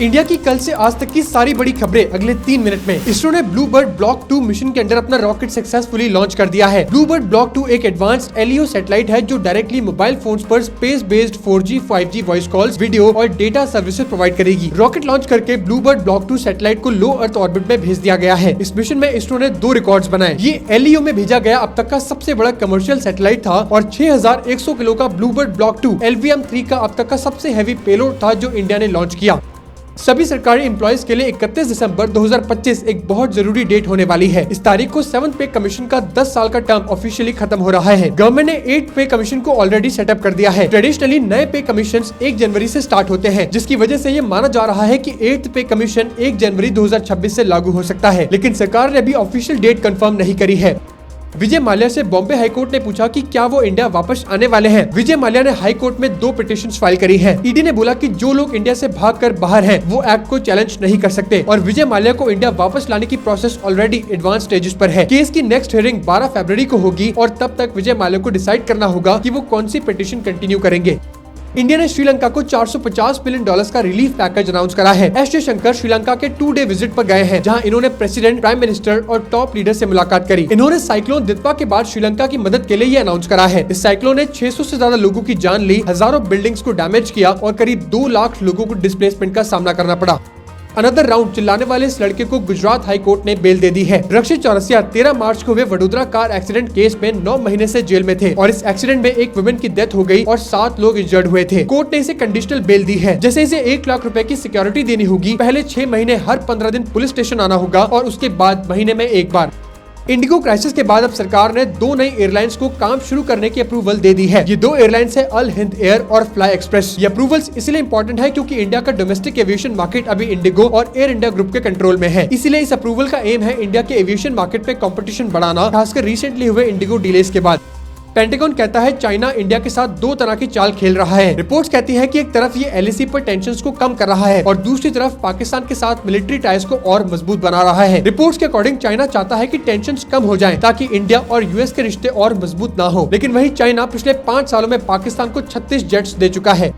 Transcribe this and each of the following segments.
India की कल से आज तक की सारी बड़ी खबरें अगले 3 मिनट में। इसरो ने ब्लूबर्ड ब्लॉक 2 मिशन के अंदर अपना रॉकेट सक्सेसफुली लॉन्च कर दिया है। ब्लूबर्ड ब्लॉक 2 एक एडवांस्ड एलईओ सैटेलाइट है जो डायरेक्टली मोबाइल फोन्स पर space based 4G 5G voice calls, video और डेटा सर्विसेज प्रोवाइड करेगी। रॉकेट लॉन्च करके ब्लूबर्ड ब्लॉक 2 सैटेलाइट को लो अर्थ ऑर्बिट में भेज दिया गया है। इस मिशन में इसरो ने 2 रिकॉर्ड्स बनाए। ये एलईओ में भेजा गया अब तक का सबसे बड़ा कमर्शियल सैटेलाइट था और 6100 किलो का ब्लूबर्ड ब्लॉक 2 LVM-3 का अब तक का सबसे हैवी पेलोड था जो इंडिया ने लॉन्च किया। सभी सरकारी एम्प्लॉयज के लिए 31 दिसंबर 2025 एक बहुत जरूरी डेट होने वाली है। इस तारीख को 7th पे कमीशन का 10 साल का टर्म ऑफिशियली खत्म हो रहा है। गवर्नमेंट ने 8th पे कमीशन को ऑलरेडी सेटअप कर दिया है। ट्रेडिशनली नए पे कमीशन 1 जनवरी से स्टार्ट होते हैं, जिसकी वजह से ये माना जा रहा है कि 8th पे कमीशन 1 जनवरी 2026 से लागू हो सकता है, लेकिन सरकार ने अभी ऑफिशियल डेट कंफर्म नहीं करी है। विजय माल्या से बॉम्बे हाईकोर्ट ने पूछा कि क्या वो इंडिया वापस आने वाले हैं। विजय माल्या ने हाई कोर्ट में 2 पिटीशंस फाइल करी हैं। ईडी ने बोला कि जो लोग इंडिया से भागकर बाहर हैं, वो एक्ट को चैलेंज नहीं कर सकते और विजय माल्या को इंडिया वापस लाने की प्रोसेस ऑलरेडी एडवांस स्टेजेस पर है। केस की नेक्स्ट हियरिंग 12 फरवरी को होगी और तब तक विजय माल्या को डिसाइड करना होगा कि वो कौन सी पिटीशन कंटिन्यू करेंगे। इंडिया ने श्रीलंका को $450 बिलियन का रिलीफ पैकेज अनाउंस करा है। एस जयशंकर श्रीलंका के 2-डे विजिट पर गए हैं, जहां इन्होंने प्रेसिडेंट, प्राइम मिनिस्टर और टॉप लीडर से मुलाकात करी। इन्होंने साइक्लोन दित्वा के बाद श्रीलंका की मदद के लिए ये अनाउंस करा है। इस साइक्लोन ने 600 से ज्यादा लोगों की जान ली, हजारों बिल्डिंग्स को डैमेज किया और करीब 2 लाख लोगों को डिस्प्लेसमेंट का सामना करना पड़ा। अनदर राउंड चिल्लाने वाले इस लड़के को गुजरात हाई कोर्ट ने बेल दे दी है। रक्षित चौरसिया 13 मार्च को हुए वडोदरा कार एक्सीडेंट केस में 9 महीने से जेल में थे और इस एक्सीडेंट में एक वुमेन की डेथ हो गई और 7 लोग इंजर्ड हुए थे। कोर्ट ने इसे कंडीशनल बेल दी है, जैसे इसे 1 लाख रुपए की सिक्योरिटी देनी होगी। पहले 6 महीने हर 15 दिन पुलिस स्टेशन आना होगा और उसके बाद महीने में 1 बार। इंडिगो क्राइसिस के बाद अब सरकार ने 2 नई एयरलाइंस को काम शुरू करने की अप्रूवल दे दी है। ये 2 एयरलाइंस है अल हिंद एयर और फ्लाई एक्सप्रेस। ये अप्रूवल्स इसलिए इंपॉर्टेंट है क्योंकि इंडिया का डोमेस्टिक एविएशन मार्केट अभी इंडिगो और एयर इंडिया ग्रुप के कंट्रोल में है। इसीलिए इस अप्रूवल का एम है इंडिया के एविएशन मार्केट पे कंपटीशन बढ़ाना, खासकर रिसेंटली हुए इंडिगो डिलेज के बाद। पेंटागन कहता है चाइना इंडिया के साथ 2 तरह की चाल खेल रहा है। रिपोर्ट्स कहती है कि एक तरफ ये LAC पर टेंशंस को कम कर रहा है और दूसरी तरफ पाकिस्तान के साथ मिलिट्री टाइज को और मजबूत बना रहा है। रिपोर्ट्स के अकॉर्डिंग चाइना चाहता है कि टेंशंस कम हो जाएं ताकि इंडिया और US के रिश्ते और मजबूत ना हो, लेकिन वहीं चाइना पिछले 5 सालों में पाकिस्तान को 36 जेट्स दे चुका है।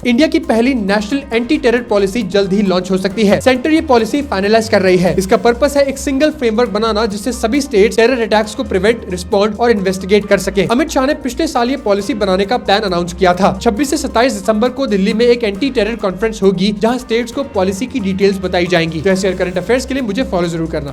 इंडिया की पहली नेशनल एंटी टेरर पॉलिसी जल्द ही लॉन्च हो सकती है। सेंटर ये पॉलिसी फाइनलाइज कर रही है। इसका पर्पस है एक सिंगल फ्रेमवर्क बनाना जिससे सभी स्टेट्स टेरर अटैक्स को प्रिवेंट, रिस्पॉन्ड और इन्वेस्टिगेट कर सके। अमित शाह ने पिछले साल ये पॉलिसी बनाने का प्लान अनाउंस किया था। 26 से 27 दिसंबर को दिल्ली में एक एंटी टेरर कॉन्फ्रेंस होगी जहाँ स्टेट्स को पॉलिसी की डिटेल्स बताई जाएंगी। तो ऐसे करंट अफेयर्स के लिए मुझे फॉलो जरूर करना।